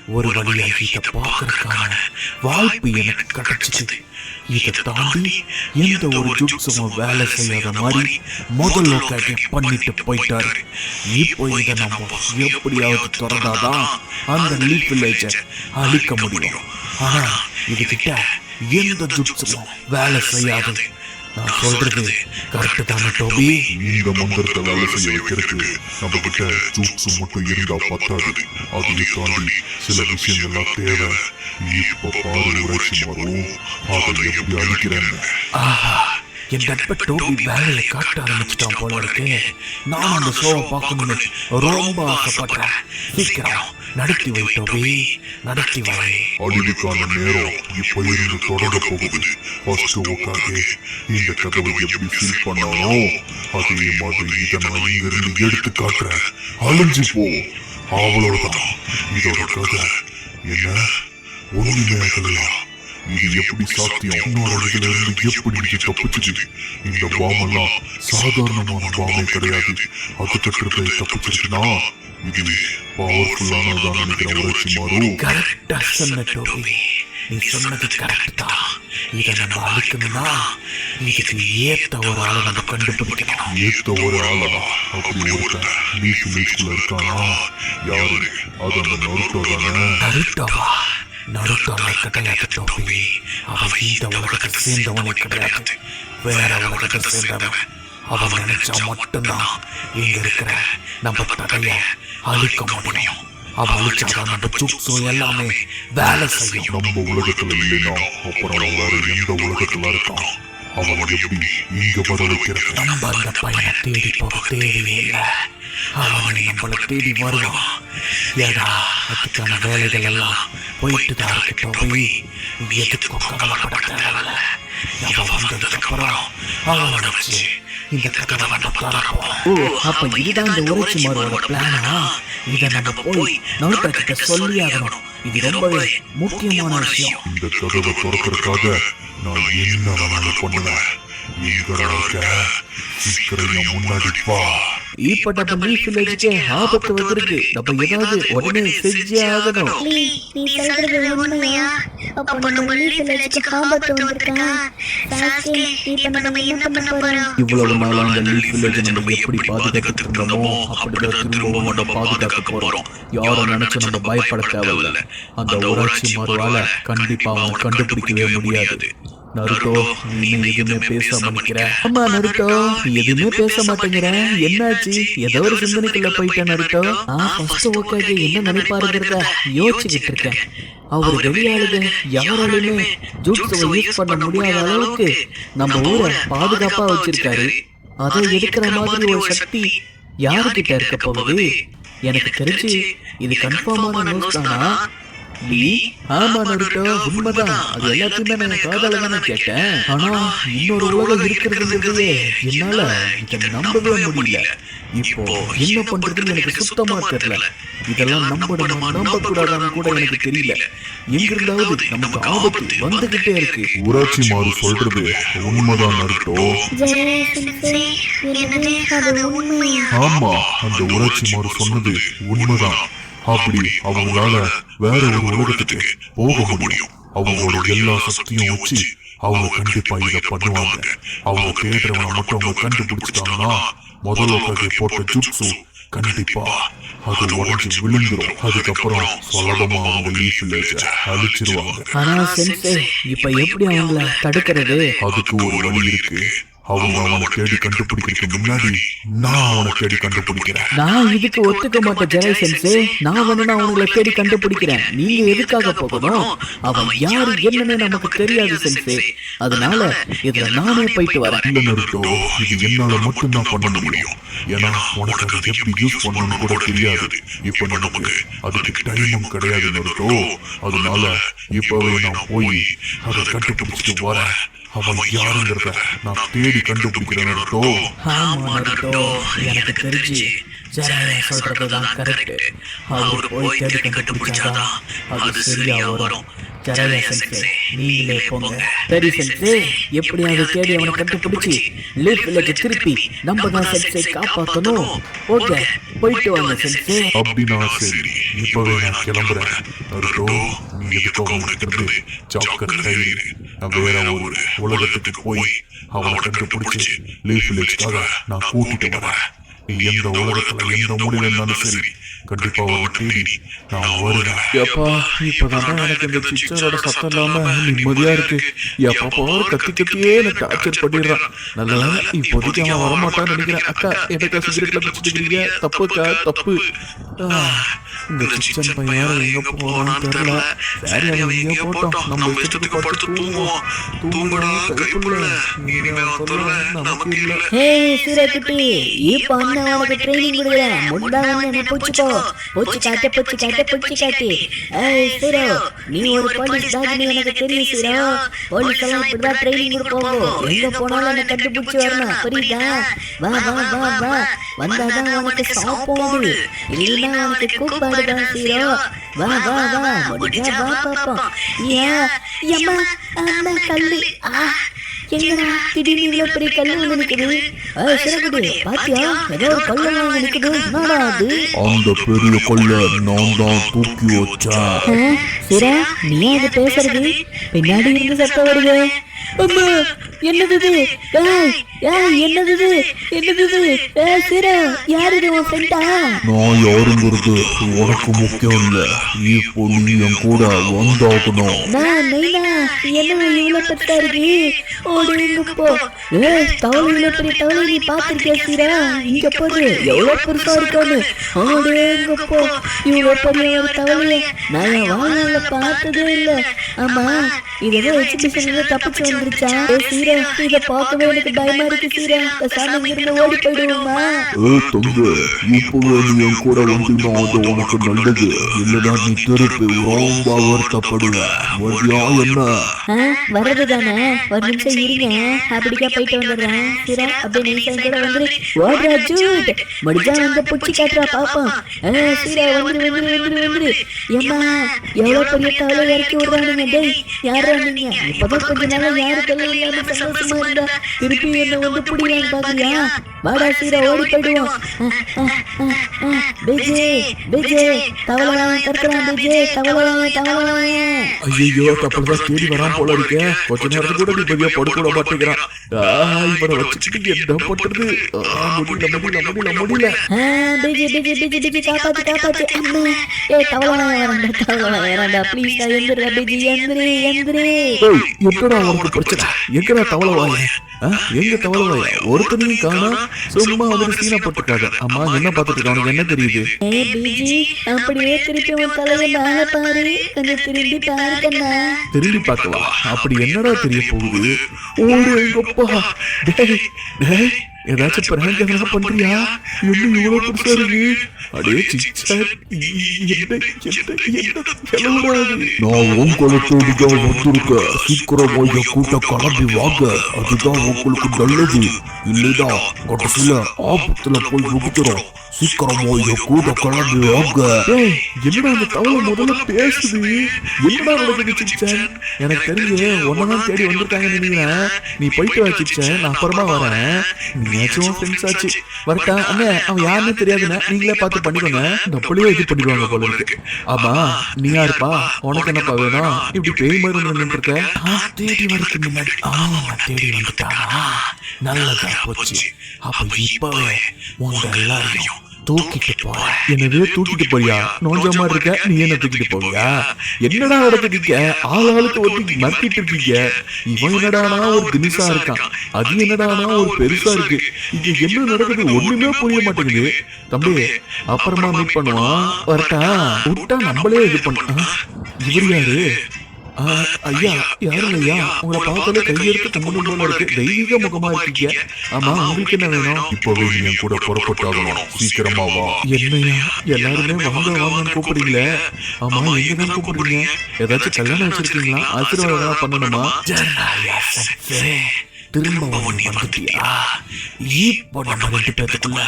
ஒரு வழியா இதை பார்க்கறதுக்கான வாய்ப்பு எனக்கு கிடைச்சிச்சு. இதை தாண்டி எந்த ஒரு ஜுட்ஸும் வேலை செய்யாத மாதிரி முதல் லோக்காக்கி பண்ணிட்டு போயிட்டாரு. இப்போ இதை நம்ம எப்படியாவது திறந்தாதான் அந்த லீஃப் வில்லேஜை அழிக்க முடியும். ஆனா இதுகிட்ட எந்த ஜுட்ஸும் வேலை செய்யாது. நான் சொல்றது கரெக்டு தானே டோபி? இந்த மந்திரத்தை வேலை செய்ய வைக்கிறதுக்கு நம்ம கிட்ட ஜூட்ஸ் மட்டும் இருந்தா பத்தாது. அதை தாண்டி சில விஷயங்கள்லாம் தேவை. இப்ப பாரு உரைச்சி மாறும், அதை எப்படி அழிக்கிறேன்னு. ஆஹா, என் நட்ப டோபி வேலையை காட்ட ஆரம்பிச்சுட்டான் போல இருக்கு. நான் அந்த ஷோவை பார்க்கணும்னு ரொம்ப ஆசைப்படுறேன். சீக்கிரம் நடத்தி வை டோபி, நடத்தி வை. அழிவுக்கான நேரம் இப்ப இருந்து தொடங்க போகுது. ஃபர்ஸ்ட் உட்காந்து இந்த கதவை எப்படி ஃபீல் பண்ணாலும் அதே மாதிரி இதை நான் இங்கிருந்து எடுத்து காட்டுறேன். அழிஞ்சு போ, அவ்வளவுதான் இதோட கதை. என்ன ஒண்ணுமே ஆகலையா? இது எப்படி சாத்தியம்? இன்னொரு இடத்துல இருந்து எப்படி இது தப்பிச்சுது? இந்த பாமெல்லாம் சாதாரணமான பாமே கிடையாது. அது கட்டுறது தப்பிச்சிருச்சுன்னா இது பவர்ஃபுல்லானதான் நினைக்கிறேன். உரைச்சி மாறும். கரெக்டா சொன்ன டோபி, நீ சொன்னது கரெக்ட் தான். இதை நம்ம அழிக்கணும்னா இதுக்கு ஏத்த ஒரு ஆளை நம்ம கண்டுபிடிக்கணும். ஏத்த ஒரு ஆளா? அப்படி ஒருத்தன் லீஃப் வில்லேஜ்குள்ள இருக்கானா? யாரு? அது அந்த நருட்டோ தானே? நருட்டோவா? நருட்டோவை கிடையாது டோபி. அவன் இந்த உலகத்தை சேர்ந்தவனை கிடையாது, வேற உலகத்தை சேர்ந்தவன். அவன் நினைச்சா மட்டும்தான் இங்க இருக்கிற நம்ம தடையை அழிக்க முடியும். அவன் அழிச்சாதான் நம்ம ஜுட்ஸு எல்லாமே வேலை செய்யும். நம்ம உலகத்துல இல்லைன்னா அப்புறம் வேற எந்த உலகத்துல இருக்கான்? அவன் எப்படி இங்க வர வைக்கிறது? நம்ம அந்த பையனை தேடி போக தேவையே இல்லை. அவனை நம்மளை தேடி வருவான். ஏடா, அதுக்கான வேலைகள் எல்லாம் போயிட்டு தான் இருக்கு டோபி. எதுக்கும் கவலைப்பட தேவையில்ல. அவன் வந்ததுக்கு அப்புறம் அவனை வச்சு இந்த கதவை நம்ம திறப்போம். ஓ, அப்ப இதுதான் இந்த உரைச்சி மாறுவோட பிளானா? இதை நம்ம போய் நருட்டோ கிட்ட சொல்லி ஆகணும். இது ரொம்பவே முக்கியமான விஷயம். இந்த கதவை திறக்கிறதுக்காக நான் என்ன வேணாலும் பண்ணுவேன். எங்கடா இருக்க? சீக்கிரம் என் முன்னாடி வா. இப்ப நம்ம லீஃப் வில்லேஜுக்கு ஆபத்து வந்திருக்கு. நம்ம ஏதாவது உடனே செஞ்சே ஆகணும். நீ சொல்றது உண்மையா? அப்ப நம்ம லீஃப் வில்லேஜுக்கு ஆபத்து வந்திருக்கா? சாஸ்கே, இப்ப நம்ம என்ன பண்ண போறோம்? இவ்வளவு நாளா அந்த லீஃப் வில்லேஜை நம்ம எப்படி பாதுகாத்துட்டு இருந்தோமோ அப்படிதான் திரும்பவும் நம்ம பாதுகாக்க போறோம். யாரும் நினைச்சு நம்ம பயப்பட தேவையில்லை. அந்த ஊராட்சி மாறுவால கண்டிப்பா அவன் கண்டுபிடிக்கவே முடியாது. நருட்டோ, நீ எதுவுமே பேசாம நிக்கிற. அம்மா நருட்டோ, நீ எதுவுமே பேச மாட்டேங்கிற. என்னாச்சு? ஏதோ ஒரு சிந்தனைக்குள்ள போயிட்டேன் நருட்டோ. ஃபர்ஸ்ட் உட்காந்து என்ன நினைப்பாருங்கிறத யோசிச்சுக்கிட்டு இருக்கேன். அவர் வெளியாளுங்க யாராலுமே ஜூட்ஸை யூஸ் பண்ண முடியாத அளவுக்கு நம்ம ஊரை பாதுகாப்பா வச்சிருக்காரு. அதை எடுக்கிற மாதிரி ஒரு சக்தி யாருக்கிட்ட இருக்க போகுது? எனக்கு தெரிஞ்சு இது கன்ஃபார்மான நியூஸ் தானா? ஆமா நருட்டோ, உண்மைதான். அது எல்லாத்தையுமே நான் காதால தானே கேட்டேன். ஆனா இன்னொரு உலகம் இருக்கிறதுங்கிறதே என்னால இதை நம்பவே முடியல. இப்போ என்ன பண்றதுன்னு எனக்கு சுத்தமா தெரியல. இதெல்லாம் நம்பணுமா நம்ப கூடாதான்னு கூட எனக்கு தெரியல. எங்கிருந்தாவது நமக்கு ஆபத்து வந்துகிட்டே இருக்கு. ஊராட்சி மாறு சொல்றது உண்மைதான் நருட்டோ. ஆமா, அந்த ஊராட்சி மாறு சொன்னது உண்மைதான். அப்படி அவங்களால வேற ஒரு உலகத்துக்கு போக முடியும். அவங்களோட எல்லா சக்தியும் வச்சு அவங்க கண்டிப்பா இதை பண்ணுவாங்க. அவங்க தேடுறவனை மட்டும் அவங்க கண்டுபிடிச்சிட்டாங்கன்னா முதல்ல போட்ட ஜுட்ஸு கண்டிப்பா அது உடஞ்சி விழுந்துரும். அதுக்கப்புறம் சுலபமா அவங்க லீஃப் வில்லேஜை அழிச்சிருவாங்க. ஆனா சென்சே, இப்ப எப்படி அவங்கள தடுக்கிறது? அதுக்கு ஒரு வழி இருக்கு. அவங்க அவனை தேடி கண்டுபிடிக்கிறதுக்கு முன்னாடி நான் அவனை தேடி கண்டுபிடிக்கிறேன். நான் இதுக்கு ஒத்துக்க மாட்டேன் ஜெய் சென்சே. நான் வேணும்னா அவங்களை தேடி கண்டுபிடிக்கிறேன். நீங்க எதுக்காக போகணும்? அவன் யாரு என்னன்னு நமக்கு தெரியாது சென்சே. அதனால இதுல நானே போயிட்டு வரேன். இல்ல நருட்டோ, இது என்னால மட்டும்தான் பண்ண முடியும். ஏன்னா உனக்கு அதை எப்படி யூஸ் பண்ணணும்னு கூட தெரியாது. இப்ப நமக்கு அதுக்கு டைமும் கிடையாது நருட்டோ. அதனால இப்பவே நான் போய் அதை கண்டுபிடிச்சிட்டு வரேன். அவன் யாருங்கிறத நான் தேடி கண்டுபிடிக்கிறேன் நருட்டோ. ஆமா நருட்டோ, எனக்கு தெரிஞ்சு ஜெய் சொல்றதுதான் கரெக்ட். அவர் போய் தேடி கண்டுபிடிச்சாதான் அது சரியா வரும். ஜரயா சென்சே, நீங்களே போங்க. சரி சென்சே, எப்படியாவது தேடி அவனை கண்டுபிடிச்சி லீஃப் வில்லேஜ் திருப்பி நம்ம தான் சென்சே காப்பாற்றணும். ஓகே, போயிட்டு வாங்க சென்சே. அப்படின்னா சரி, இப்பவே நான் கிளம்புறேன். நருட்டோ, நீ எதுக்காக உனக்கிறது ஜாக்கிரதை. நான் வேற ஒரு உலகத்துக்கு போய் அவனை கண்டுபிடிச்சு லீஃப் வில்லேஜ்க்காக நான் கூட்டிட்டு வரேன். நீ எந்த உலகத்துல எந்த மூலையில இருந்தாலும் சரி, கண்டிப்பா அவனை தேடி நான் வருவேன். எப்பா, இப்பதான் எனக்கு இந்த சிச்சரோட சத்தம் இல்லாம நிம்மதியா இருக்கு. எப்பா பாரு கத்தி கத்தியே எனக்கு டார்ச்சர் பண்ணிடுறான். நல்ல இப்போதைக்கு அவன் வரமாட்டான்னு நினைக்கிறேன். அக்கா, எனக்கா சிகரெட்ல பிடிச்சிருக்கீங்க? தப்புக்கா, தப்பு. இந்த சிச்சன் பையன் எங்க போறான்னு தெரியல. சரி, அவன் எங்க போட்டோம், நம்ம இஷ்டத்துக்கு படுத்து தூங்குவோம். தூங்குடா கைப்புள்ள, நமக்கு இல்ல. ஹே சூரக்குட்டி, இப்போ உனக்கு ட்ரைனிங் கொடுக்குறேன். முண்டா என்ன பூச்சிக்கோ, பூச்சி காட்டு. ஏய் சூரோ, நீ ஒரு போலீஸ் தான்னு எனக்கு தெரியும் சூரோ. போலீஸ் எல்லாம் இப்படிதான் ட்ரைனிங் கொடுப்போம். எங்க போனாலும் என்ன கண்டுபிடிச்சு வரணும், புரியுதா? வா வா வா வா, வந்தாதான் உனக்கு சாப்பிடுது, இல்லைன்னா உனக்கு கூப்பாடுதான் சூரோ. வா வா வா, முடிஞ்சா வா பாப்போம். ஏம்மா அம்மா கல்லு, எங்கடா திடீர்னு இவ்வளவு பெரிய கல்லு வந்து நிக்குது? சிறகுடி, பாத்தியா, ஏதோ ஒரு கல்லு வந்து நிக்குது. என்னடா அது? அந்த பெரிய கல்ல நான் தான் தூக்கி வச்சேன். சிரா, நீ அது பேசுறது? பின்னாடி இருந்து சத்தம் வருது. அம்மா, என்னது இது? என்னது? சிரா, யாரு இது? உன் ஃப்ரெண்டா? நான் யாருங்கிறது உனக்கு முக்கியம் இல்ல. இப்போ நீ என் கூட வந்தாகணும். நைனா, என்ன இவ்வளவு பெருசா இருக்கு? ஓடுங்கப்போ. தவளை, இவ்வளவு பெரிய தவளை நீ பாத்திருக்கியா சிரா? இங்க போது எவ்வளவு பெருசா இருக்கான்னு. ஓடுங்கப்போ, இவ்வளவு பெரிய ஒரு தவளைய நான் என் வாழ்நாள்ல பார்த்ததே இல்ல. ஆமா, இதோ எக்ஸிபிஷன்ல தப்பிச்சு வந்துருச்சா? சீரா, இத பார்க்கவே எனக்கு பயமா இருக்கு சீரா. சாமி இருந்து ஓடி போயிடுவோமா? தங்க, இப்பவே நீ என் கூட வந்தீங்கன்னா அது உனக்கு நல்லது. இல்லைன்னா நீ திருப்பி ரொம்ப வருத்தப்படுவ. வரியா என்ன? வர்றதுதானே, ஒரு நிமிஷம் இருங்க, அப்படிக்கா போயிட்டு வந்துடுறேன். சீரா, அப்படியே நிமிஷம் கூட வந்துரு. ஓடுறா ஜூட், முடிஞ்சா வந்து பூச்சி காட்டுறா பாப்போம். சீரா, வந்துரு. ஏம்மா, எவ்வளவு பெரிய தவளை இறக்கி விடுறானுங்க. டேய், யாரா நீங்க? இப்பதான் கொஞ்ச நாளா யாரு தொல்லை இல்லாம சந்தோஷமா இருந்தா திருப்பி என்ன வந்து புடிக்கலான்னு பாக்குறியா? வாடா சீரா, ஓடி போயிடுவோம். பிஜே, தவளை கற்கிறான். பிஜே, தவளை. ஐயோ, தப்பதான் தேடி வரான் போல இருக்க. கொஞ்ச நேரத்துக்கு கூட நிம்மதியா படுக்க விட மாட்டேங்கிறான். இவனை வச்சுக்கிட்டு என்ன பண்றது? முடியல. பிஜி, காப்பாத்து. அம்மா, தவளை வேறாண்டா. Please Enthira PG, எந்திரே. என்னடா உனக்கு பிரச்சனை? எங்கடா தவளை வாய? எங்க தவளை வாய? ஒருத்தனையும் காணா. சும்மா வந்து சீனா போட்டுருக்காங்க. அம்மா, என்ன பாத்துட்டு இருக்காங்க? என்ன தெரியுது? பிஜி, அப்படியே திருப்பி உன் தலையை மேல பாரு. கொஞ்சம் திரும்பி பாரு கண்ணா. திரும்பி பார்க்கவா? அப்படி என்னடா தெரிய போகுது? ஓடு எங்கப்பா. டேய், ஏதாச்சும் பிராங்க் எதனா பண்றியா? என்ன இவ்வளவு பெருசா இருக்கு? அடே சிச்சர், நான் உங்களை தேடிதான் வந்திருக்கேன். சீக்கிரமா என் கூட்ட கிளம்பி வாங்க. அதுதான் உங்களுக்கு நல்லது. இல்லைன்னா கடைசியில ஆபத்துல போய் முடிக்கிறோம். சீக்கிரமா என் கூட கிளம்பி வாங்க. என்னடா அந்த தவளை முதல்ல பேசுது? என்னடா நடக்குது சிச்சன்? எனக்கு தெரிஞ்சு ஒன்னதான் தேடி வந்திருக்காங்கன்னு நினைக்கிறேன். நீ போயிட்டு வா சிச்சன், நான் அப்புறமா வரேன். நீயாச்சும் ஃப்ரெண்ட்ஸ் ஆச்சு. வரட்டா? அண்ணே, அவன் யாருன்னு தெரியாதுண்ணே, நீங்களே பார்த்து பண்ணிக்கோங்க. டப்புலயே இது பண்ணிடுவாங்க போல இருக்கு. ஆமா, நீ யாருப்பா? உனக்கு என்னப்பா வேணும்? இப்படி பேய் மாதிரி நின்று இருக்க? தேடி வரதுக்கு முன்னாடி தேடி வந்துட்டானா? நல்லதா போச்சு. அப்ப இப்பவே உங்க எல்லாரையும் தூக்கிட்டு போ. என்னவே தூக்கிட்டு போறியா? நோஞ்ச மாதிரி இருக்க, நீ என்ன தூக்கிட்டு போவியா? என்னடா நடந்துட்டீங்க? ஆளுக்கு ஒருத்தி மறக்கிட்டு இருக்கீங்க. இவன் என்னடானா ஒரு தினிசா இருக்கான், அது என்னடானா ஒரு பெருசா இருக்கு. இங்க என்ன நடக்குது ஒண்ணுமே புரிய மாட்டேங்குது. தம்பி, அப்புறமா மீட் பண்ணுவான். வரட்டா? விட்டா நம்மளே இது பண்ண. இவர் யாரு? ஐயா, யாரும் ஐயா, உங்களை பார்த்தாலே கையெடுத்து கும்பிடும் போல இருக்கு. தெய்வீக முகமா இருக்கீங்க. ஆமா, உங்களுக்கு என்ன வேணும்? இப்பவே நீ என் கூட புறப்பட்டாகணும். சீக்கிரமா வா. என்னையா எல்லாருமே வாங்கன்னு கூப்பிடுறீங்களே? ஆமா, எங்கதான் கூப்பிடுறீங்க? ஏதாச்சும் கல்யாணம் வச்சிருக்கீங்களா? ஆசீர்வாதம் பண்ணணுமா? திரும்ப வந்துட்டியா? இப்போ நம்ம 2 பேத்துக்குள்ள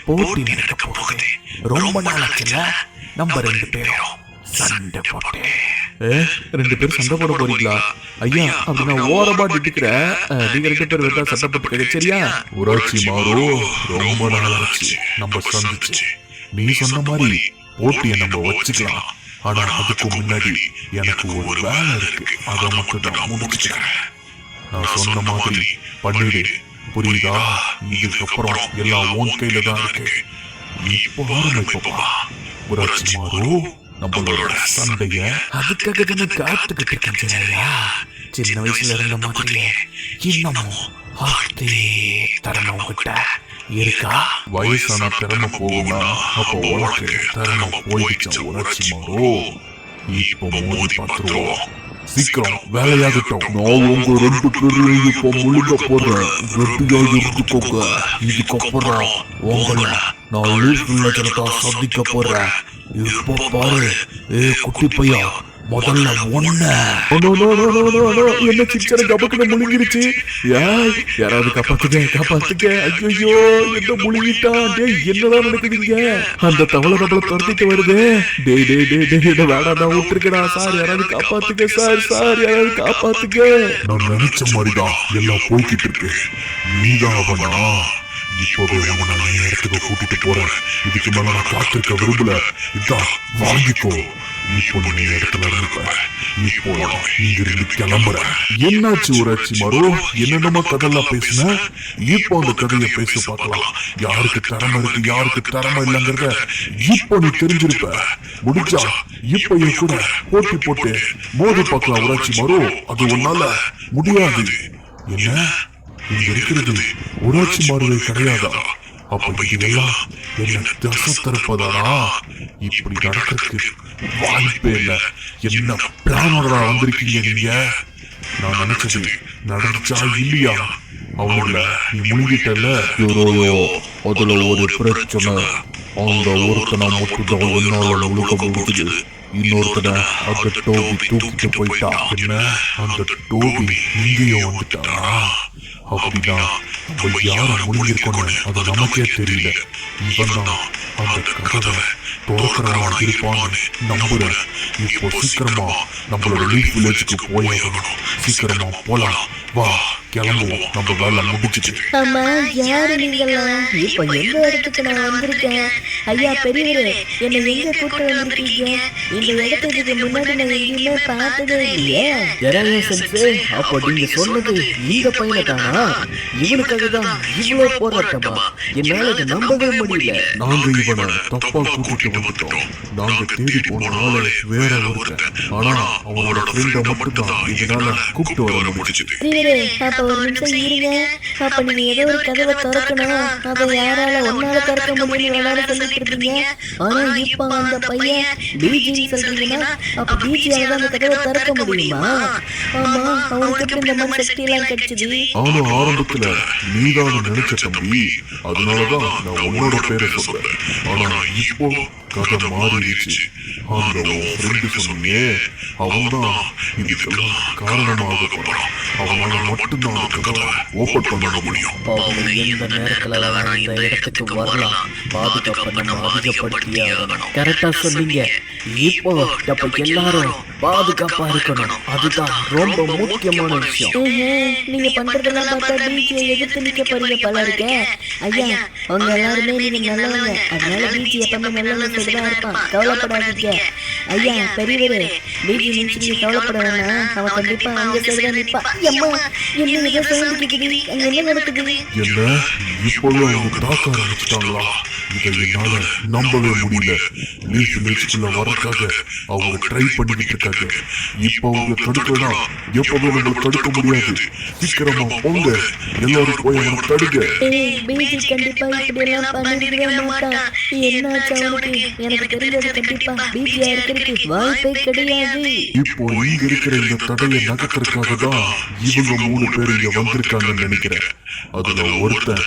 போட்டி நடக்க போகுது. ரொம்ப நாள் ஆச்சுல நம்ம 2 பேரும் சண்டை போட்டேன். ரெண்டு பேரும் சண்டை போட போறீங்களா? ஐயா அப்படி நான் ஓரமா நிட்டுக்கிறேன். நீங்க ரெண்டு பேரும் வேண்டாம் சண்டை போட்டுக்க, சரியா? ஊராட்சி மாறோ, ரொம்ப நாளாச்சு நம்ம சந்திச்சு. நீ சொன்ன மாதிரி போட்டியை நம்ம வச்சுக்கலாம். ஆனா அதுக்கு முன்னாடி எனக்கு ஒரு வேலை இருக்கு. அதை மட்டும் நான் முடிச்சுக்கிறேன். நான் சொன்ன மாதிரி பண்ணிடு, புரியுதா? இதுக்கப்புறம் எல்லாம் உன் கையில தான் இருக்கு. இப்போ ஆரம்பிப்பா ஊராட்சி மாறோ நம்மளோட சண்டைய. அதுக்காக தானே காத்துக்கிட்டு இருக்கேன் ஐயா. சின்ன வயசுல இருந்த மாதிரியே இன்னமும் அதே திறமை உங்ககிட்ட இருக்கா? வயசான திறமை போகும்னா அப்போ உனக்கு திறமை போயிடுச்சா ஊராட்சி மாறோ? இப்போ மோதி பார்த்துருவோம். சீக்கிரம் வேலையாகட்டும். நான் உங்க ரெண்டு பேரையும் இப்போ முழுங்க போறேன். ரெட்டியா இருந்துக்கோங்க. இதுக்கப்புறம் உங்களை நான் லீஃப் வில்லேஜ்ல சந்திக்க போறேன். இப்போ பாரு, குட்டி பையா, முதல்ல ஒண்ணு. என்ன சிச்சனை கபக்குன முழுங்கிருச்சு. யாராவது காப்பாத்துக்க. ஐயோ என்ன முழுங்கிட்டான். டேய் என்னதான் நடக்குதுங்க? அந்த தவளை நம்மள துரத்திட்டு வருது. டேய் வேணாம், விட்டுருக்கடா சார். யாராவது காப்பாத்துக்க சார், யாராவது காப்பாத்துக்க. நான் நினைச்ச மாதிரிதான் எல்லாம் போய்கிட்டு இருக்கு. நீதான் அவனா? இப்போவே அவனை நான் இடத்துக்கு கூட்டிட்டு போறேன். இதுக்கு மேல நான் காத்திருக்க விரும்பல. இதான் வாங்கிக்கோ. இப்போ நீ இடத்துல இருப்ப. இப்போ இங்கிருந்து கிளம்புறேன். என்னாச்சு ஊராட்சி மாறோ? என்னென்னமா கதையெல்லாம் பேசுன? இப்போ அந்த கதையை பேச பார்க்கலாம். யாருக்கு திறமை இருக்கு, யாருக்கு திறமை இல்லைங்கிறத இப்போ நீ தெரிஞ்சிருப்ப. முடிஞ்சா இப்போ என் கூட போட்டி போட்டு மோதி பார்க்கலாம் ஊராட்சி மாறோ. அது உன்னால முடியாது. என்ன இங்க இருக்கிறது ஊராட்சி மாறுதல் கிடையாதா? அப்ப இதெல்லாம் என்ன தசை திறப்பதானா? இப்படி நடக்கிறதுக்கு வாய்ப்பே இல்ல. என்ன பிளானோட வந்திருக்கீங்க நீங்க? நான் நினைச்சது நடந்துச்சா இல்லையா? அவங்கள நீ முழுகிட்டல. அதுல ஒரு பிரச்சனை. அந்த ஒருத்தனை மட்டும்தான் என்னால முழுக்க முடிஞ்சது. இன்னொருத்தனை அந்த டோபி தூக்கிட்டு போயிட்டா. என்ன அந்த டோபி இங்கேயோ வந்துட்டானா? அப்படின்னா நம்ம யார முடிஞ்சிருக்கோன்னு அது நமக்கே தெரியல. இவன் தான் அந்த கதவை திறக்கிறவன் இருப்பான்னு நம்புறேன். இப்போ சீக்கிரமா நம்மளோட லீஃப் வில்லேஜுக்கு போயாகணும். சீக்கிரமா போலாம். வா கிளம்புவோம். நம்ம வேலை முடிச்சிட்டு. ஆமா, யாரு நீங்களா? இப்போ எந்த இடத்துக்கு நான் வந்திருக்கேன்? ஐயா பெரியவரே, என்னை எங்க கூட்டு வந்திருக்கீங்க? இந்த இடத்துக்கு முன்னாடி நான் எங்கேயுமே பார்த்ததே இல்லையே. அப்போ நீங்க சொன்னது இந்த பையனை தானா? இவனுக்காக தான் இவ்வளவு போராட்டமா? என்னால இதை நம்பவே முடியல. நாங்க இவனை தப்பா கூட்டிட்டு வந்துட்டோம். நாங்க தேடி போன ஆளு வேற ஒருத்தன். ஆனா அவனோட ஃப்ரெண்ட மட்டும்தான் இதனால கூப்பிட்டு வர முடிஞ்சது. பெரியவரே, அப்ப ஒரு நிமிஷம் இருங்க. அப்ப நீங்க ஏதோ ஒரு கதவை திறக்கணும். அப்ப யாரால ஒன்னால திறக்க முடியும் வேணாலும் சொல்லிட்டு இருப்பீங்க. ஆனா இப்ப அந்த பையன் பிஜின்னு சொல்றீங்கன்னா அப்ப பிஜியால தான் அந்த கதவை திறக்க முடியுமா? ஆமா, அவனுக்கு எப்படி இந்த மாதிரி சக்தி எல்லாம் கிடைச்சது? ஆனா ஆரம்பத்துல நீதான் நினைச்ச தம்பி. அதனாலதான் நான் உன்னோட பேரை சொல்றேன். ஆனா இப்போ கதை மாறிடுச்சு. அந்த ஃப்ரெண்டு சொன்னே அவன்தான் இதுக்கெல்லாம் காரணமாக போறான். அவனால மட்டும்தான் அந்த கதவை ஓபன் பண்ண முடியும். இந்த நேரத்துல இந்த இடத்துக்கு வரலாம். பாதுகாப்பை நம்ம அதிகப்படுத்தியே ஆகணும். கரெக்டா சொன்னீங்க. இப்போ நம்ம எல்லாரும் பாதுகாப்பா இருக்கணும். அதுதான் ரொம்ப முக்கியமான விஷயம். நீங்க பண்றதெல்லாம் பார்த்தா பிஜியை எதிர்த்து நிக்க போறீங்க போல இருக்க. ஐயா, அவங்க எல்லாருமே நீங்க நல்லவங்க. அதனால பிஜி எப்பவுமே நல்லவங்க சொல்லிதான் இருப்பான். கவலைப்படாதீங்க. ஐயா பெரியவரே, பிஜி நினைச்சு கவலைப்பட வேணாம். அவன் கண்டிப்பா அங்க சரிதான் நிப்பான். அம்மா, என்ன ஏதோ சவுண்ட் கேக்குது? அங்க என்ன நடக்குது? என்ன இப்போவே அவங்க தாக்க ஆரம்பிச்சிட்டாங்களா? இதை என்னால நம்பவே முடியல. லீஃப் வில்லேஜுக்குள்ள வரக்காக அவங்க ட்ரை பண்ணிக்கிட்டு இருக்காங்க. இப்போ அவங்க தடுக்கலாம். எப்பவே நம்ம தடுக்க முடியாது. சீக்கிரமா போங்க. எல்லாரும் போய் அவனை தடுங்க. பிஜி கண்டிப்பா இப்படி எல்லாம் பண்ணிருக்கவே மாட்டான். என்னாச்சு அவனுக்கு? எனக்கு தெரிஞ்சது கண்டிப்பா பிஜியா இருக்கிறதுக்கு வாய்ப்பே கிடையாது. இப்போ இங்க இருக்கிற இந்த தடையை நகர்த்துறதுக்காக தான் இவங்க 3 பேர் இங்க வந்திருக்காங்கன்னு நினைக்கிறேன். அதுல ஒருத்தன்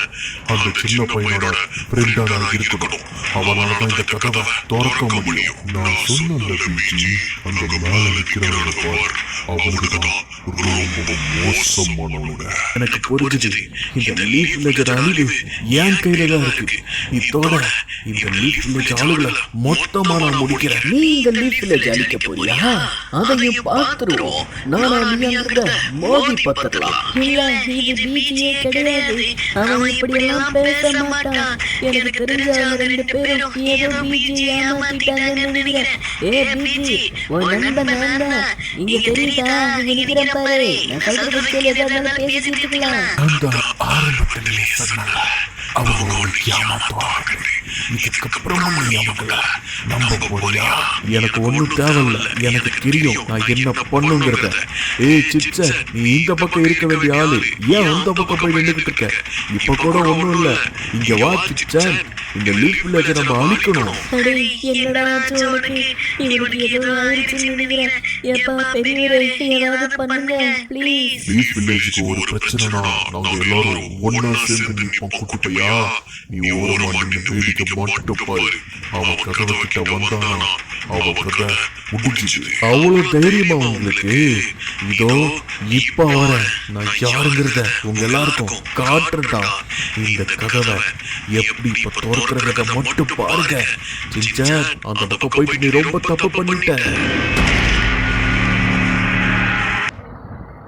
அந்த சின்ன பையனோட ஃப்ரெண்டான இருக்கணும். அவனாலதான் இந்த கதவை திறக்க முடியும். நான் சொன்ன பிஜி, அந்த மேல நிக்கிறவங்க பார், அவனுக்குதான் ரொம்ப மோசமானவங்க. எனக்கு புரிஞ்சுது. இந்த லீஃப் வில்லேஜோட அழிவு என் கையில தான் இருக்கு. இதோட இந்த லீஃப் வில்லேஜ் ஆளுகளை மொத்தமா நான் முடிக்கிறேன். நீ இந்த லீஃப் வில்லேஜ் அழிக்க போறியா? அதையும் பார்த்துருவோம். நானா நீ அங்க மோதி பார்த்துக்கலாம். இல்ல, இது பிஜியே கிடையாது. அவன் இப்படியெல்லாம் பேச மாட்டான். எனக்கு தெரிஞ்ச அவங்க 2 பேரும் ஏதோ பிஜி ஏமாத்திட்டாங்கன்னு நினைக்கிறேன். ஏ பிஜி, உன் நண்பன் நான் தான். இங்க தெரியுதா? இங்க நிக்கிறேன் பாரு. நான் சொல்றது கேள்வி ஏதாவது பேசிட்டு இருக்கலாம். அந்த ஆரம்பத்திலே சொன்னாங்க அவங்க ஏமாத்துவாங்க. இதுக்கப்புறமா நீ அவங்கள நம்ப போறியா? எனக்கு ஒண்ணும் தேவையில்ல. எனக்கு தெரியும் நான் என்ன பண்ணுங்கிறத. ஏய் சிச்ச, நீ இந்த பக்கம் இருக்க வேண்டிய ஆளு ஏன் அந்த பக்கம் போய் நின்றுட்டு இருக்க? இப்ப கூட ஒண்ணும் இல்ல. இங்க வா சிச்ச, இந்த லீஃப் வில்லேஜை நம்ம அழிக்கணும். என்னடா ஆச்சு உனக்கு? இவனுக்கு ஏதோ ஆயிடுச்சுன்னு நினைக்கிறேன். எப்பா பெரியவரே, ஏதாவது பண்ணுங்க ப்ளீஸ். லீஃப் வில்லேஜுக்கு ஒரு பிரச்சனைனா நாங்க எல்லாரும் ஒன்னா சேர்ந்து நிற்போம். குட்டிப்பையா, நீ ஓரமா நின்று வேடிக்கை மாட்டுட்டு பாரு. அவ கதவை கிட்ட வந்தானா அவ கதை முடிஞ்சிச்சு. அவ்வளவு தைரியமா உங்களுக்கு? இதோ இப்ப வர நான் யாருங்கிறத உங்க எல்லாருக்கும் காட்டுறதா. இந்த கதவை எப்படி இப்ப திறக்கிறத மட்டும் பாருங்க. சிச்ச, அந்த பக்கம் போயிட்டு நீ ரொம்ப தப்பு பண்ணிட்ட.